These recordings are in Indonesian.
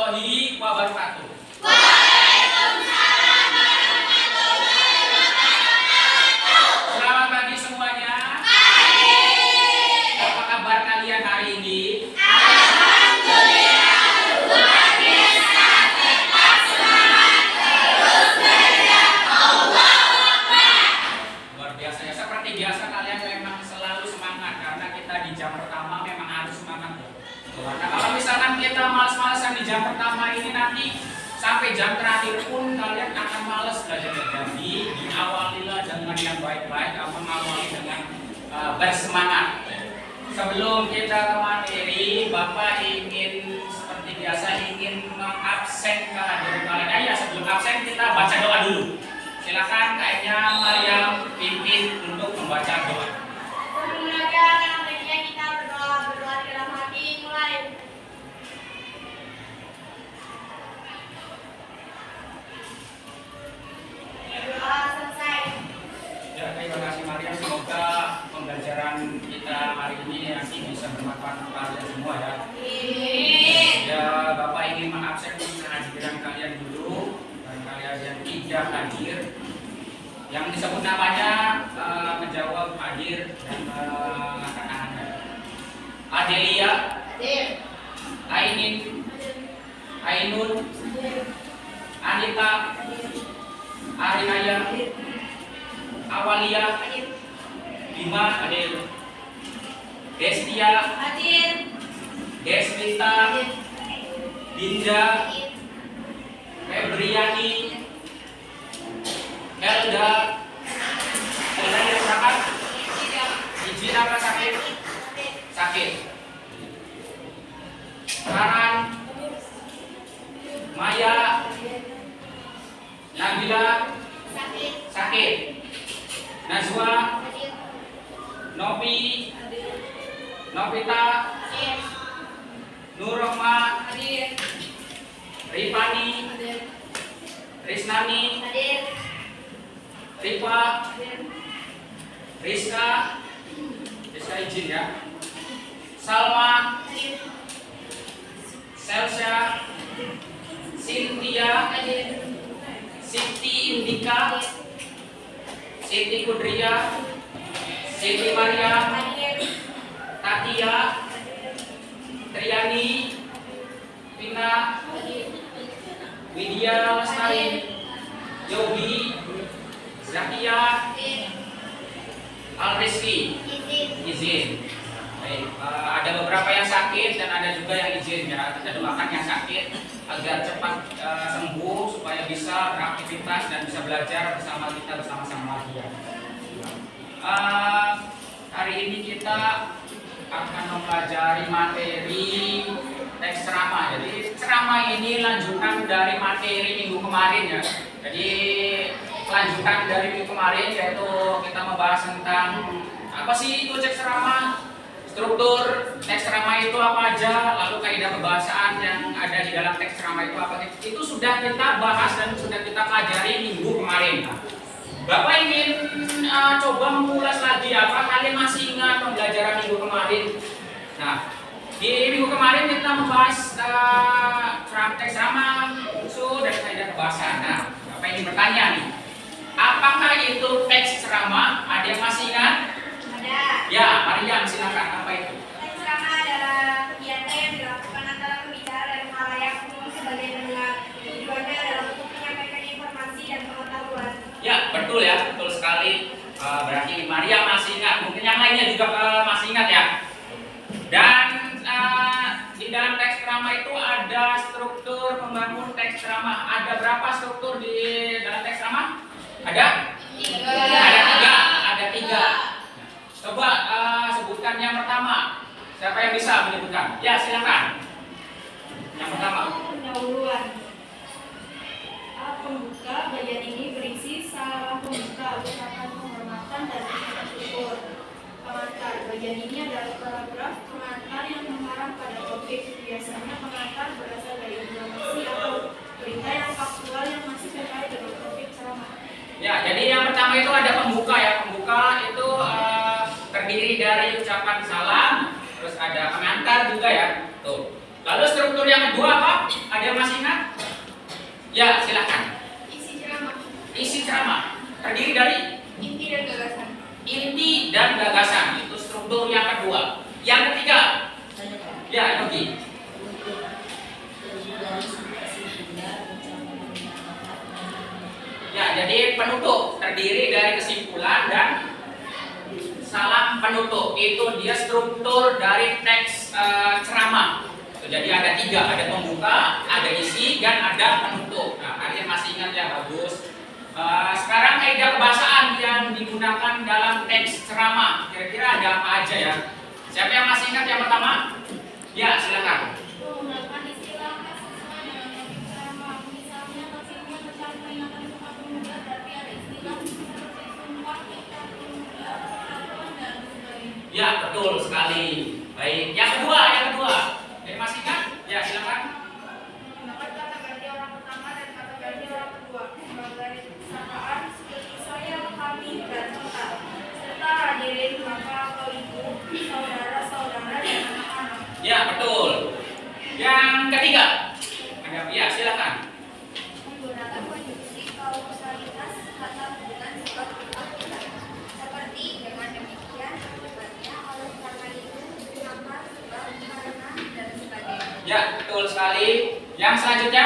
warahmatullahi wabarakatuh. Waalaikumsalam warahmatullahi wabarakatuh. Selamat pagi semuanya. Pagi. Apa kabar kalian hari ini? Alhamdulillah luar biasa, tetap semangat, terus belajar. Allahu Akbar. Luar biasa ya. Seperti biasa kalian memang selalu semangat karena kita di jam pertama memang harus semangat. Karena kalau misalkan kita malas-malasan di jam pertama ini nanti sampai jam terakhir pun kalian akan malas belajar. Jadi diawalilah dengan yang baik-baik, mengawali dengan bersemangat. Sebelum kita ke materi, Bapak ingin seperti biasa ingin mengabsen kehadiran kalian. Ya, sebelum absen kita baca doa dulu. Silakan kayaknya Maryam pimpin untuk membaca doa. Sebelumnya kita berdoa dalam hati, mulai. Doa selesai. Ya, terima kasih Maria. Semoga pembelajaran kita hari ini nanti bisa bermanfaat untuk kalian semua ya. Ya, Bapak ingin mengabsen kehadiran kalian dulu dan kalian yang tidak hadir. Yang disebut namanya menjawab hadir dan mengangkat tangan. Adelia, Ainin, Ainun, Anita, Arinaya, Awalia, Bima hadir, Destia, Desmita, Dinda, Febriani, Elda, yang berangkat, izin apa sakit? Sakit. Karan, Maya, Nabila, sakit. Najwa, Nopi, Novita, Nurrohma, Ripani, Risnani, Rifa, Rizka izin ya. Salma, Selsha, Cynthia, Siti Indika, Siti Kudria, Siti Maria, Tatia, Triani, Pina, Widya Lestari, Yogi, Zakia, Al-Rizki, izin. Baik, ada beberapa yang sakit dan ada juga yang izin ya. Kita doakan yang sakit agar cepat sembuh supaya bisa beraktivitas dan bisa belajar bersama kita bersama-sama lagi ya. Hari ini kita akan mempelajari materi teks ceramah. Jadi ceramah ini lanjutan dari materi minggu kemarin ya. Jadi lanjutan dari minggu kemarin yaitu kita membahas tentang apa sih itu teks ceramah, struktur teks ceramah itu apa aja, lalu kaidah kebahasaan yang ada di dalam teks ceramah itu apa. Itu sudah kita bahas dan sudah kita pelajari minggu kemarin. Bapak ingin coba mengulas lagi apa kalian masih ingat pembelajaran minggu kemarin. Nah, di minggu kemarin kita membahas teks ceramah, unsur dan kaidah kebahasaan. Nah, Bapak ingin bertanya nih, apakah itu teks ceramah? Ada yang masih ingat? Ada. Ya, Maryam silakan. Apa itu? Teks ceramah adalah kegiatan yang dilakukan antara pembicara dan khalayak umum sebagai pendengar. Tujuannya adalah untuk menyampaikan informasi dan pengetahuan. Ya, betul ya, betul sekali. Berarti Maryam masih ingat. Mungkin yang lainnya juga masih ingat ya. Dan di dalam teks ceramah itu ada struktur membangun teks ceramah. Ada berapa struktur di dalam teks ceramah? Ada? Ada tiga. Coba sebutkan yang pertama. Siapa yang bisa menyebutkan? Ya, silakan. Yang pertama. Pendahuluan. Pembuka bagian ini berisi salam pembuka, ucapan penghormatan dan ucapan syukur. Pengantar bagian ini adalah paragraf pengantar yang mengarah pada topik. Biasanya pengantar berasal dari informasi atau berita yang faktual yang masih terkait dengan topik ceramah. Ya, jadi yang pertama itu ada pembuka ya. Pembuka itu terdiri dari ucapan salam, terus ada pengantar juga ya. Tuh. Lalu struktur yang kedua apa? Ada yang masih ingat? Ya, silakan. Isi ceramah. Isi ceramah terdiri dari Inti dan gagasan. inti dan gagasan. Itu struktur yang kedua. Yang ketiga, ya Yogi. Ya, jadi penutup terdiri dari kesimpulan dan salam penutup. Itu dia struktur dari teks ceramah. Jadi ada 3, ada pembuka, ada isi, dan ada penutup. Nah, kalian masih ingat ya, bagus. Sekarang kaidah kebahasaan yang digunakan dalam teks ceramah. Kira-kira ada apa aja ya? Siapa yang masih ingat yang pertama? Ya, silakan. Menggunakan istilah sesuai dengan topik ceramah. Misalnya topiknya tentang peringatan Sumpah Pemuda, berarti ada istilah seperti sumpah, ikat, pemuda, persatuan, dan sebagainya. Ya, betul sekali. Baik, yang kedua. Ada masih ingat? Ya, silakan. Menggunakan kata ganti orang pertama dan kata ganti orang kedua sebagai sapaan seperti saya, kami, dan kita, serta hadirin bapak atau ibu, saudara-saudara, dan anak-anak. Ya, betul. Yang ketiga. Ada, ya, silakan. Menggunakan konjungsi kausalitas kata bukan sebab akibat. Seperti dengan demikian akibatnya, oleh karena itu, maka sebab karena dan sebagainya. Ya, betul sekali. Yang selanjutnya?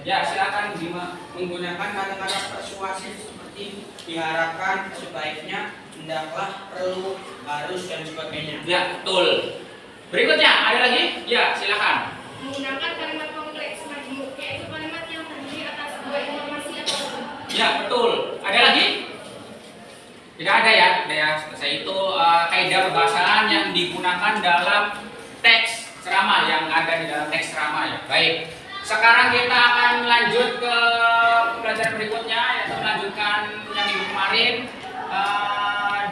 Ya, silakan Bima. Menggunakan kata-kata persuasif seperti diharapkan, sebaiknya, hendaklah, perlu, harus, dan sebagainya. Ya, betul. Berikutnya, ada lagi? Ya, silakan. Menggunakan kalimat kompleks majmuk, yaitu kalimat yang terdiri atas sebuah informasi atau hukum. Ya, betul. Ada lagi? Tidak ada ya. Selesai itu kaidah kebahasaan yang digunakan dalam teks ceramah yang ada di dalam teks ceramah ya. Baik. Sekarang kita akan lanjut ke pelajaran berikutnya, yaitu melanjutkan yang minggu kemarin.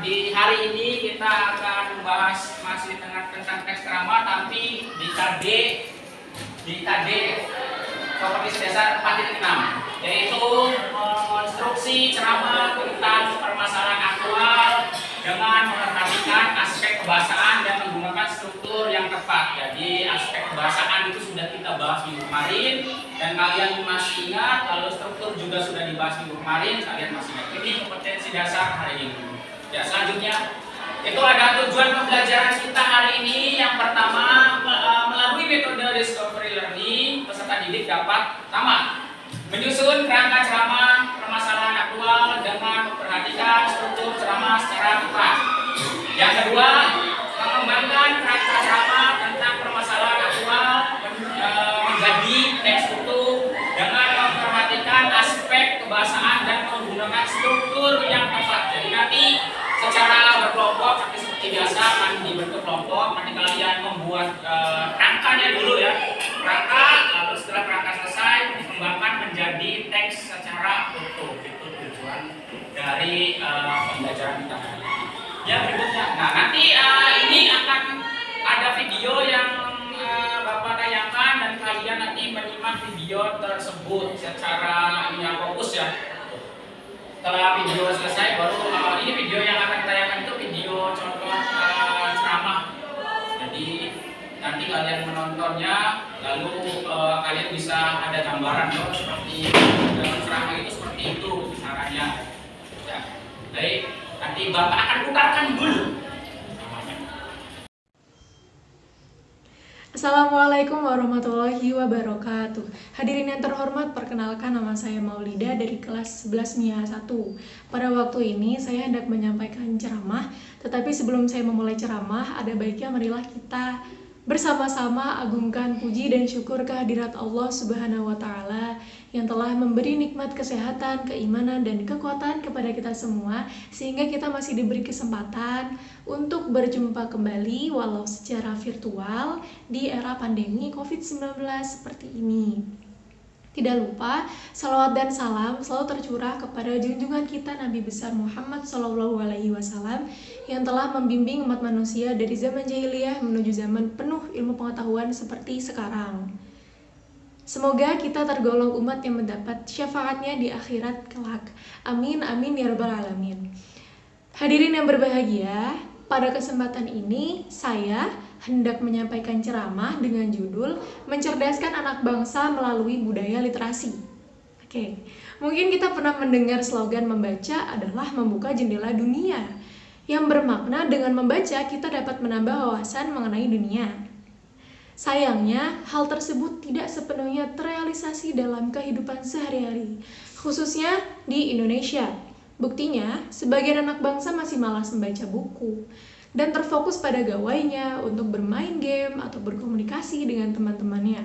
Di hari ini kita akan membahas masih tentang teks ceramah, tapi di KD Kompetensi Dasar 4.6, yaitu konstruksi ceramah tentang permasalahan aktual dengan memperhatikan aspek kebahasaan dan menggunakan struktur yang tepat. Jadi aspek kebahasaan itu sudah kita bahas minggu kemarin dan kalian masih ingat, lalu struktur juga sudah dibahas minggu kemarin, kalian masih ingat. Ini kompetensi dasar hari ini. Ya, selanjutnya itu ada tujuan pembelajaran kita hari ini. Yang pertama, melalui metode discovery learning, peserta didik dapat pertama menyusun kerangka ceramah permasalahan aktual dengan memperhatikan struktur ceramah secara tepat. Yang kedua, mengembangkan kerangka ceramah tentang permasalahan aktual menjadi terstruktur dengan memperhatikan aspek kebahasaan dan menggunakan struktur yang tepat. Jadi nanti secara berkelompok seperti biasa akan dibentuk kelompok. Nanti kalian membuat kerangkanya dulu ya, kerangka, lalu setelah kerangka selesai dikembangkan menjadi teks secara utuh. Itu tujuan dari pembelajaran kita. Ya, berikutnya. Nah, nanti ini akan ada video yang Bapak tayangkan dan kalian nanti menyimak video tersebut secara yang fokus ya. Setelah video selesai baru ini video yang akan ditayangkan itu video contoh ceramah. Jadi nanti kalian menontonnya lalu kalian bisa ada gambaran seperti dalam ceramah itu seperti itu caranya. Ya. Baik, nanti Bapak akan putarkan dulu. Assalamualaikum warahmatullahi wabarakatuh. Hadirin yang terhormat, perkenalkan nama saya Maulida dari kelas 11 MIA 1. Pada waktu ini saya hendak menyampaikan ceramah, tetapi sebelum saya memulai ceramah, ada baiknya marilah kita bersama-sama agungkan puji dan syukur kehadirat Allah Subhanahu wa Ta'ala yang telah memberi nikmat kesehatan, keimanan, dan kekuatan kepada kita semua, sehingga kita masih diberi kesempatan untuk berjumpa kembali walau secara virtual di era pandemi COVID-19 seperti ini. Tidak lupa, salawat dan salam selalu tercurah kepada junjungan kita Nabi besar Muhammad SAW yang telah membimbing umat manusia dari zaman jahiliyah menuju zaman penuh ilmu pengetahuan seperti sekarang. Semoga kita tergolong umat yang mendapat syafaatnya di akhirat kelak. Amin, amin, ya rabbal alamin. Hadirin yang berbahagia, pada kesempatan ini saya, hendak menyampaikan ceramah dengan judul Mencerdaskan Anak Bangsa Melalui Budaya Literasi. Oke, mungkin kita pernah mendengar slogan membaca adalah membuka jendela dunia, yang bermakna dengan membaca kita dapat menambah wawasan mengenai dunia. Sayangnya, hal tersebut tidak sepenuhnya terrealisasi dalam kehidupan sehari-hari, khususnya di Indonesia. Buktinya, sebagian anak bangsa masih malas membaca buku dan terfokus pada gawainya untuk bermain game atau berkomunikasi dengan teman-temannya.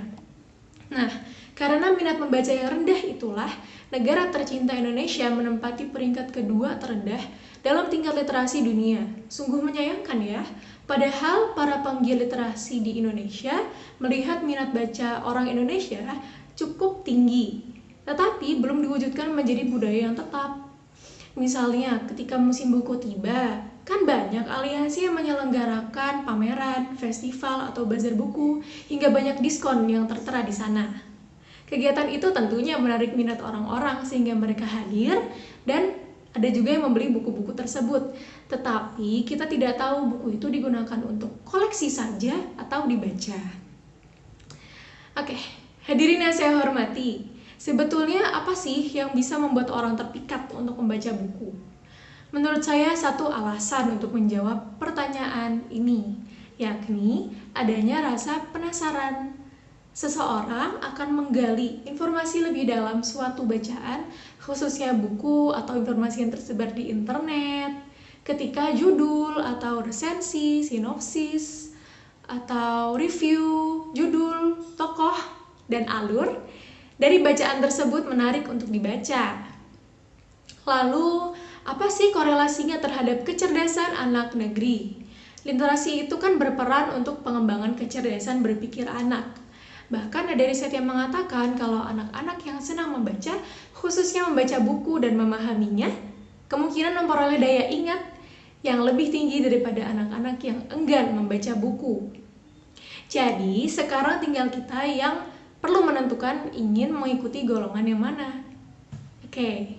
Nah, karena minat membaca yang rendah itulah, negara tercinta Indonesia menempati peringkat kedua terendah dalam tingkat literasi dunia. Sungguh menyayangkan ya, padahal para penggiat literasi di Indonesia melihat minat baca orang Indonesia cukup tinggi, tetapi belum diwujudkan menjadi budaya yang tetap. Misalnya, ketika musim buku tiba, kan banyak aliansi yang menyelenggarakan pameran, festival, atau bazar buku, hingga banyak diskon yang tertera di sana. Kegiatan itu tentunya menarik minat orang-orang sehingga mereka hadir, dan ada juga yang membeli buku-buku tersebut. Tetapi kita tidak tahu buku itu digunakan untuk koleksi saja atau dibaca. Oke, hadirin yang saya hormati, sebetulnya apa sih yang bisa membuat orang terpikat untuk membaca buku? Menurut saya satu alasan untuk menjawab pertanyaan ini, yakni adanya rasa penasaran. Seseorang akan menggali informasi lebih dalam suatu bacaan, khususnya buku atau informasi yang tersebar di internet, ketika judul atau resensi, sinopsis, atau review, judul, tokoh, dan alur dari bacaan tersebut menarik untuk dibaca. Lalu, apa sih korelasinya terhadap kecerdasan anak negeri? Literasi itu kan berperan untuk pengembangan kecerdasan berpikir anak. Bahkan ada riset yang mengatakan kalau anak-anak yang senang membaca, khususnya membaca buku dan memahaminya, kemungkinan memperoleh daya ingat yang lebih tinggi daripada anak-anak yang enggan membaca buku. Jadi, sekarang tinggal kita yang perlu menentukan ingin mengikuti golongan yang mana. Oke,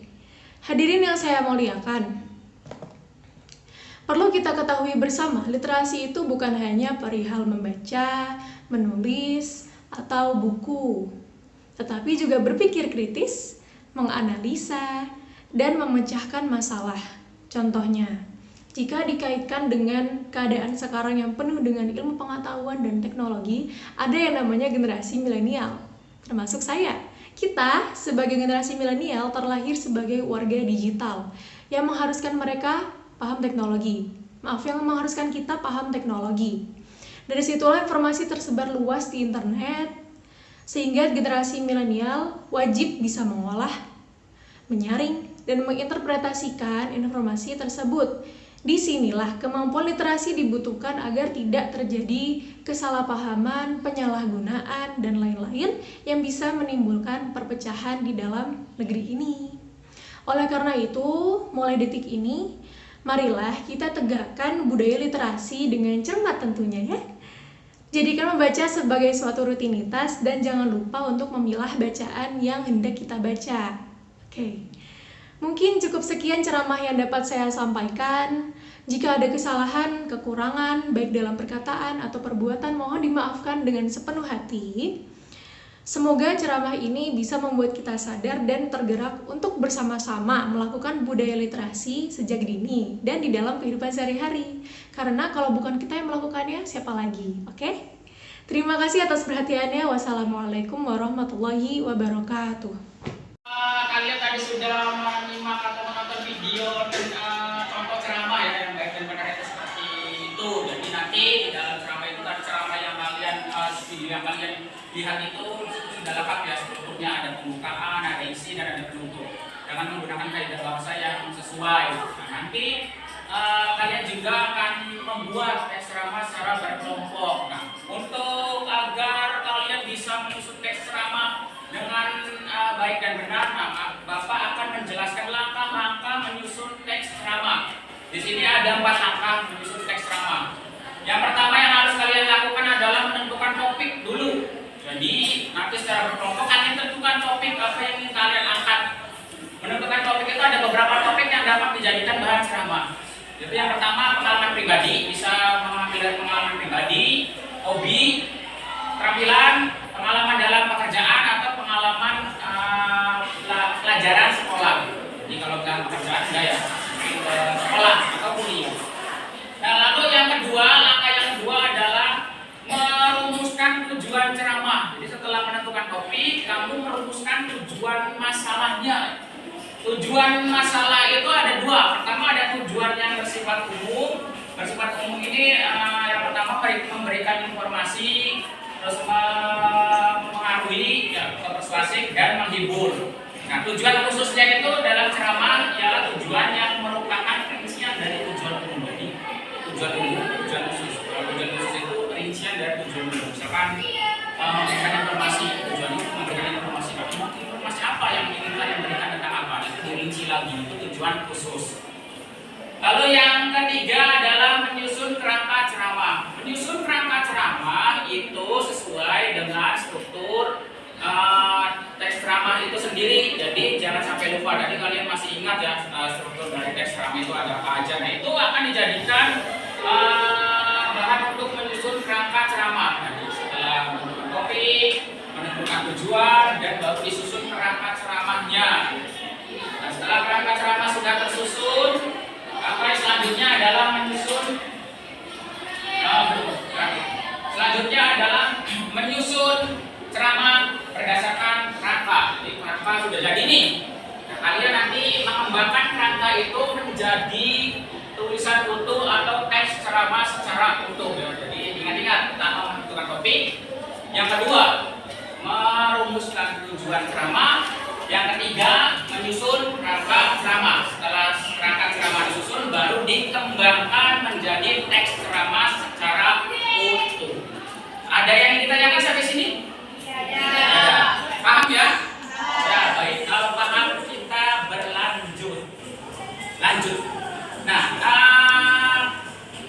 hadirin yang saya muliakan, perlu kita ketahui bersama, literasi itu bukan hanya perihal membaca, menulis, atau buku, tetapi juga berpikir kritis, menganalisa, dan memecahkan masalah. Contohnya, jika dikaitkan dengan keadaan sekarang yang penuh dengan ilmu pengetahuan dan teknologi, ada yang namanya generasi milenial, termasuk saya. Kita sebagai generasi milenial terlahir sebagai warga digital yang mengharuskan mereka paham teknologi. Yang mengharuskan kita paham teknologi. Dari situlah informasi tersebar luas di internet, sehingga generasi milenial wajib bisa mengolah, menyaring, dan menginterpretasikan informasi tersebut. Disinilah kemampuan literasi dibutuhkan agar tidak terjadi kesalahpahaman, penyalahgunaan, dan lain-lain yang bisa menimbulkan perpecahan di dalam negeri ini. Oleh karena itu, mulai detik ini, marilah kita tegakkan budaya literasi dengan cermat tentunya ya. Jadikan membaca sebagai suatu rutinitas dan jangan lupa untuk memilah bacaan yang hendak kita baca. Oke. Mungkin cukup sekian ceramah yang dapat saya sampaikan. Jika ada kesalahan, kekurangan, baik dalam perkataan atau perbuatan, mohon dimaafkan dengan sepenuh hati. Semoga ceramah ini bisa membuat kita sadar dan tergerak untuk bersama-sama melakukan budaya literasi sejak dini dan di dalam kehidupan sehari-hari. Karena kalau bukan kita yang melakukannya, siapa lagi? Oke? Terima kasih atas perhatiannya. Wassalamualaikum warahmatullahi wabarakatuh. Kalian tadi sudah menyimak atau menonton video dan contoh ceramah ya yang baik dan benar itu seperti itu. Jadi nanti di dalam ceramah itu ada ceramah yang kalian video yang kalian lihat itu sudah lengkap ya, sebelumnya ada pembukaan, ada isi dan ada penutup. Dengan menggunakan kaidah bahasa yang sesuai. Nah, nanti kalian juga akan membuat teks ceramah secara berkelompok. Nah, untuk agar kalian bisa menyusun teks ceramah dengan baik dan benar, maka Bapak akan menjelaskan langkah-langkah menyusun teks ceramah. Di sini ada 4 langkah menyusun teks ceramah. Yang pertama yang harus kalian lakukan adalah menentukan topik dulu. Jadi nanti secara berkelompok kalian tentukan topik apa yang ingin kalian angkat. Menentukan topik itu ada beberapa topik yang dapat dijadikan bahan ceramah. Itu yang pertama pengalaman pribadi, bisa mengambil dari pengalaman pribadi, hobi, keterampilan, pengalaman dalam pekerjaan atau pengalaman pelajaran sekolah. Jadi kalau dalam pekerjaan enggak ya, sekolah atau kuliah. Nah, lalu yang kedua, langkah yang kedua adalah merumuskan tujuan ceramah. Jadi setelah menentukan topik, kamu merumuskan tujuan masalahnya. Tujuan masalah itu ada dua. Pertama ada tujuan yang bersifat umum. Bersifat umum ini yang pertama memberikan informasi, terus mengaruhi, ya, persuasif dan menghibur. Nah, tujuan khususnya itu dalam ceramah ialah tujuan yang merupakan rincian dari tujuan umum. Jadi tujuan umum, tujuan khusus. Kalau tujuan khusus itu rincian dari tujuan umum. Misalkan memberikan informasi, tujuan itu memberikan informasi. Informasi apa yang ingin kalian berikan tentang apa? Itu dirinci lagi. Itu tujuan khusus. Lalu yang ketiga adalah menyusun kerangka ceramah. Menyusun kerangka ceramah itu sesuai dengan struktur teks ceramah itu sendiri. Jadi jangan sampai lupa. Tadi kalian masih ingat ya struktur dari teks ceramah itu ada apa aja. Nah, itu akan dijadikan bahan untuk menyusun kerangka ceramah. Jadi setelah menentukan topik, menentukan tujuan, dan baru disusun kerangka ceramahnya. Nah, setelah kerangka ceramah sudah tersusun, langkah selanjutnya adalah menyusun ceramah berdasarkan kerangka. Jadi kerangka sudah jadi nih. Nah, kalian nanti mengembangkan kerangka itu menjadi tulisan utuh atau teks ceramah secara utuh. Jadi ingat-ingat, pertama menentukan topik, yang kedua merumuskan tujuan ceramah, yang ketiga menyusun kerangka ceramah. Setelah kerangka ceramah disusun, baru dikembangkan menjadi teks ceramah secara utuh. Ada yang ditanyakan sampai sini? Ada. Paham ya? Ya, baik. Kalau paham kita berlanjut. Lanjut. Nah,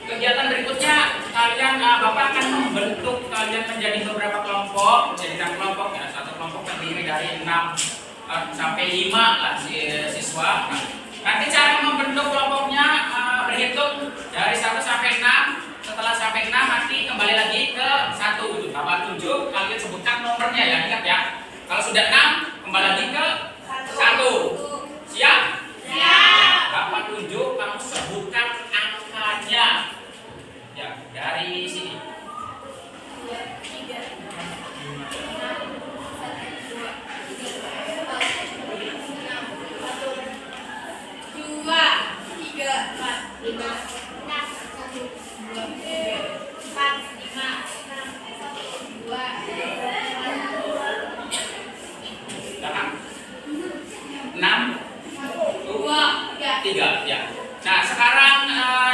kegiatan berikutnya kalian Bapak akan membentuk kalian menjadi beberapa kelompok, menjadikan kelompok ya. Satu kelompok terdiri dari 6 sampai 5 lah siswa. Nah, nanti cara membentuk kelompoknya berhitung dari 1 sampai 6. Setelah sampai 6 nanti kembali lagi ke 1 gitu. Bapak tunjuk, kalian sebutkan nomornya ya, ingat ya. Kalau sudah 6 kembali lagi ke 1. Siap? Siap. Bapak tunjuk, kamu sebutkan angkanya. Ya, dari sini. 3 ya. Nah, sekarang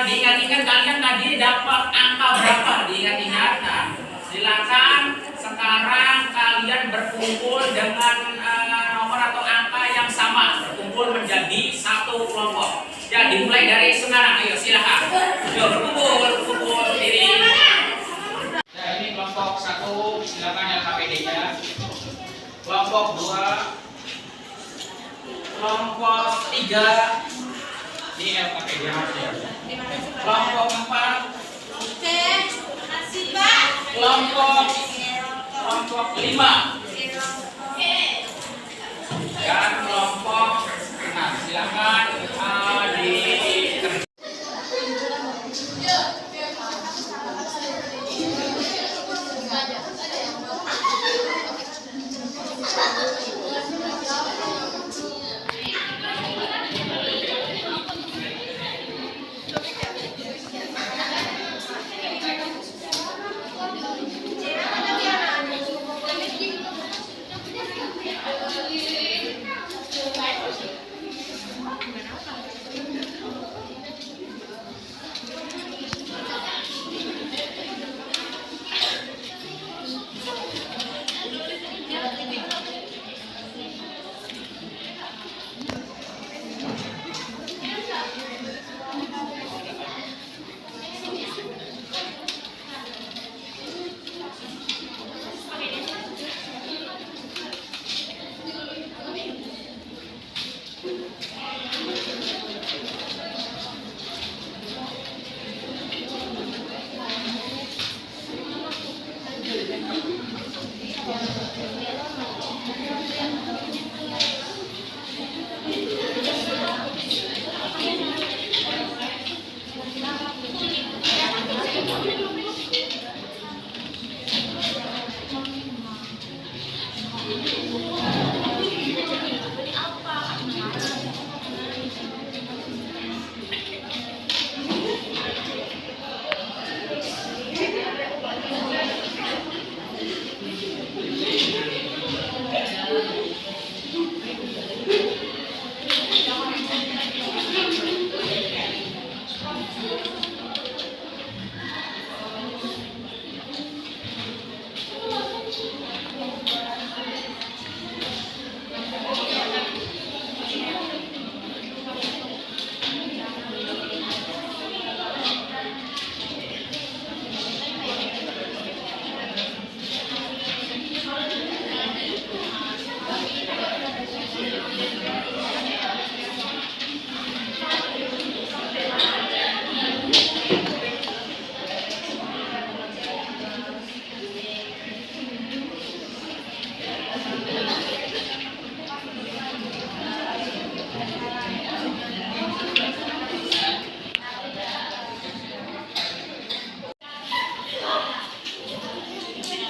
diingat-ingat kalian tadi dapat angka berapa? Diingat-ingat. Nah, silakan sekarang kalian berkumpul dengan nomor atau angka yang sama, berkumpul menjadi satu kelompok. Ya, dimulai dari sekarang. Ayo silakan. Yuk berkumpul diri. Ya, ini kelompok 1, silakan LKPD-nya. Kelompok 2, kelompok 3 di LKPD ya. Kelompok 4, kelompok 5 dan kelompok 6. Silakan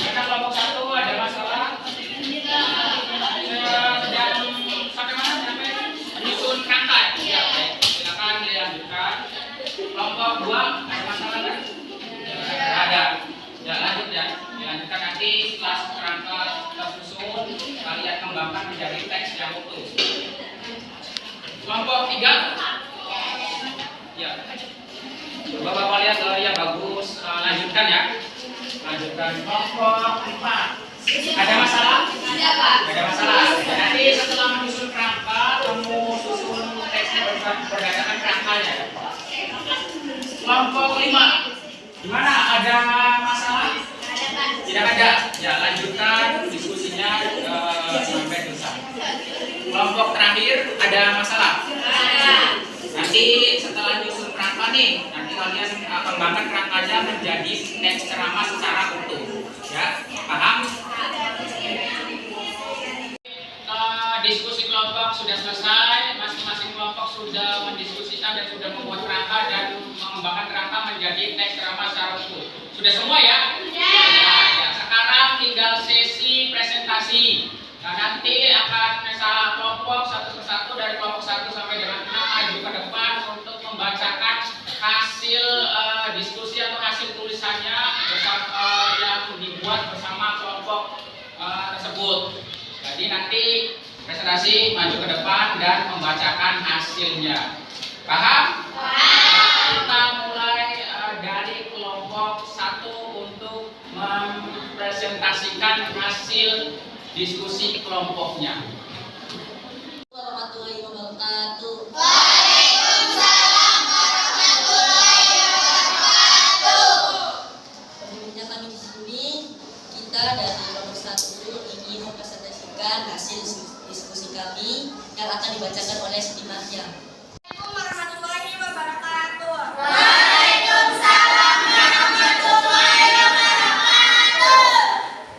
Karena kelompok 1 ada masalah. Sedang sampai mana? Sampai menyusun kerangka. Ya, baik. Silakan dilanjutkan. Kelompok 2 ada masalah kan? Ada. Ya, lanjut ya. Dilanjutkan nanti setelah kerangka tersusun, kalian kembangkan menjadi teks yang utuh. Kelompok 3. Ya. Bapak-bapak lihat ya, bagus. Lanjutkan ya. Lanjutkan. Kelompok 4. Ada masalah? Ada, Pak. Ada masalah. Nanti setelah menyusun kerangka, kamu susun teksnya berdasarkan kerangkanya. Kelompok 5. Gimana? Ada masalah? Ada, Pak. Tidak ada. Ya, lanjutkan diskusinya sampai selesai. Kelompok terakhir ada masalah? Ada. Nanti setelah nyusun kerangka nih, nanti kalian kembangkan kerangkanya menjadi teks ceramah secara utuh. Ya, paham? Diskusi kelompok sudah selesai, masing-masing kelompok sudah mendiskusikan dan sudah membuat kerangka dan mengembangkan kerangka menjadi teks ceramah secara utuh. Sudah semua ya? Ya. Sekarang tinggal sesi presentasi. Nah, nanti akan salah kelompok satu persatu dari kelompok 1 sampai dengan 6 maju ke depan untuk membacakan hasil diskusi atau hasil tulisannya yang dibuat bersama kelompok tersebut. Jadi nanti presentasi maju ke depan dan membacakan hasilnya. Paham? Kita mulai dari kelompok 1 untuk mempresentasikan hasil diskusi kelompoknya. Warahmatullahi wabarakatuh. Waalaikumsalam warahmatullahi wabarakatuh. Sebelumnya kami di sini kita dari kelompok 1 ingin mempresentasikan hasil diskusi kami yang akan dibacakan oleh senimannya. Assalamualaikum warahmatullahi wabarakatuh. Waalaikumsalam warahmatullahi wabarakatuh.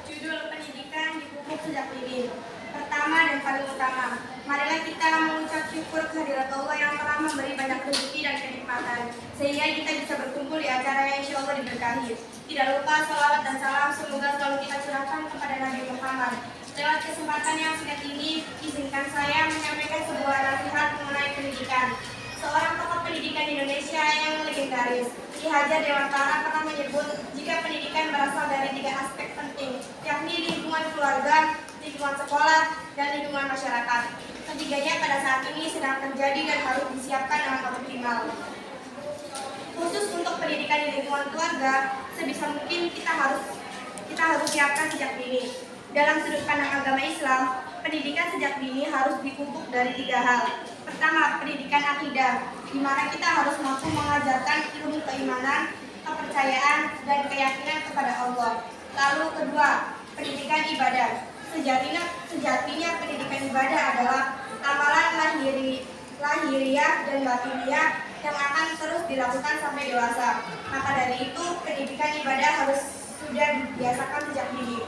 Judul pendidikan dipupuk sejak dini. Pertama dan paling utama, marilah kita mengucap syukur kehadirat Allah yang telah memberi banyak rezeki dan kenikmatan, sehingga kita bisa berkumpul di acara yang insya Allah diberkahi. Tidak lupa salawat dan salam semoga selalu kita curahkan kepada Nabi Muhammad. Lewat kesempatan yang singkat ini, izinkan saya menyampaikan sebuah nasihat mengenai pendidikan. Seorang tokoh pendidikan Indonesia yang legendaris, Ki Hajar Dewantara pernah menyebut jika pendidikan berasal dari 3 aspek penting, yakni lingkungan keluarga, lingkungan sekolah, dan lingkungan masyarakat. Ketiganya pada saat ini sedang terjadi dan harus disiapkan dengan optimal. Khusus untuk pendidikan di lingkungan keluarga, sebisa mungkin kita harus siapkan sejak dini. Dalam sudut pandang agama Islam, pendidikan sejak dini harus dipupuk dari 3 hal. Pertama, pendidikan akidah, di mana kita harus mampu mengajarkan ilmu keimanan, kepercayaan, dan keyakinan kepada Allah. Lalu kedua, pendidikan ibadah. Sejatinya pendidikan ibadah adalah amalan lahiriah dan batiniah yang akan terus dilakukan sampai dewasa. Maka dari itu, pendidikan ibadah harus sudah dibiasakan sejak dini.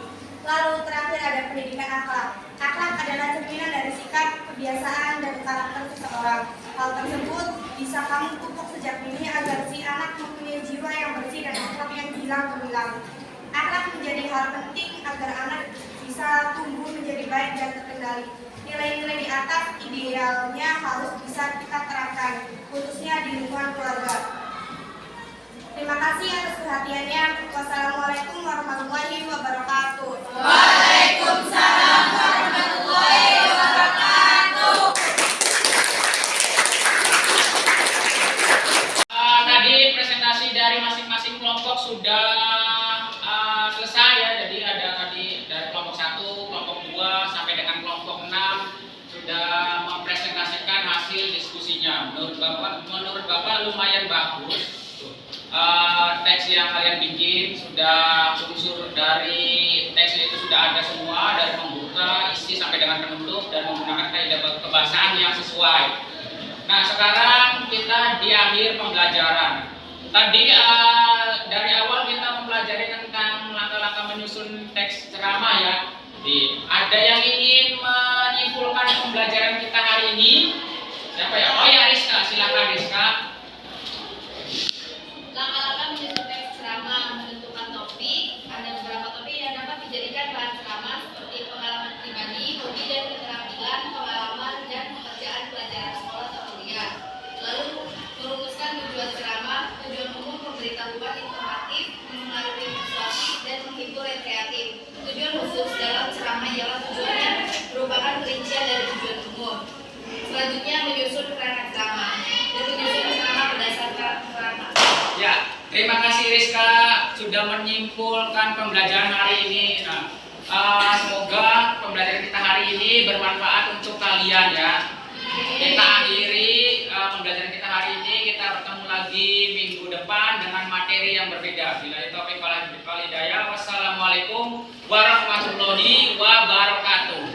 Lalu terakhir ada pendidikan akhlak. Akhlak adalah cerminan dari sikap, kebiasaan, dan karakter seseorang. Hal tersebut bisa kamu pupuk sejak dini agar si anak mempunyai jiwa yang bersih dan akhlak yang gilang gemilang. Akhlak menjadi hal penting agar anak bisa tumbuh menjadi lebih baik dan terkendali. Nilai-nilai di atas idealnya harus bisa kita terapkan, khususnya di lingkungan keluarga. Terima kasih atas perhatiannya. Wassalamualaikum warahmatullahi wabarakatuh. Waalaikumsalam warahmatullahi wabarakatuh. Tadi presentasi dari masing-masing kelompok sudah selesai ya. Jadi ada tadi dari kelompok 1, kelompok 2 sampai dengan kelompok 6 sudah mempresentasikan hasil diskusinya. Menurut Bapak lumayan bagus. Teks yang kalian bikin sudah unsur dari teks itu sudah ada semua, dari pembuka, isi sampai dengan penutup, dan menggunakan kaidah kebahasaan yang sesuai. Nah, sekarang kita di akhir pembelajaran. Tadi dari awal kita mempelajari tentang langkah-langkah menyusun teks ceramah ya. Jadi, ada yang ingin menyimpulkan pembelajaran kita hari ini? Siapa ya? Oh ya, Rizka, silakan Rizka. Langkah-langkah menyusun teks ceramah, menentukan topik. Ada beberapa topik yang dapat dijadikan bahan ceramah seperti pengalaman pribadi, hobi dan keterampilan, pengalaman dan pekerjaan pelajaran sekolah atau kuliah. Lalu merumuskan tujuan ceramah, tujuan umum pemberitahuan informatif, memengaruhi persuasi dan menghibur rekreatif. Tujuan khusus dalam ceramah ialah tujuan yang merupakan perincian dari tujuan umum. Selanjutnya menyusun kerangka ceramah dan menyusun ceramah berdasarkan kerangka. Ya, terima kasih Rizka sudah menyimpulkan pembelajaran hari ini. Nah, semoga pembelajaran kita hari ini bermanfaat untuk kalian ya. Kita akhiri pembelajaran kita hari ini. Kita bertemu lagi minggu depan dengan materi yang berbeda. Billahi taufiq wal hidayah. Wassalamualaikum warahmatullahi wabarakatuh.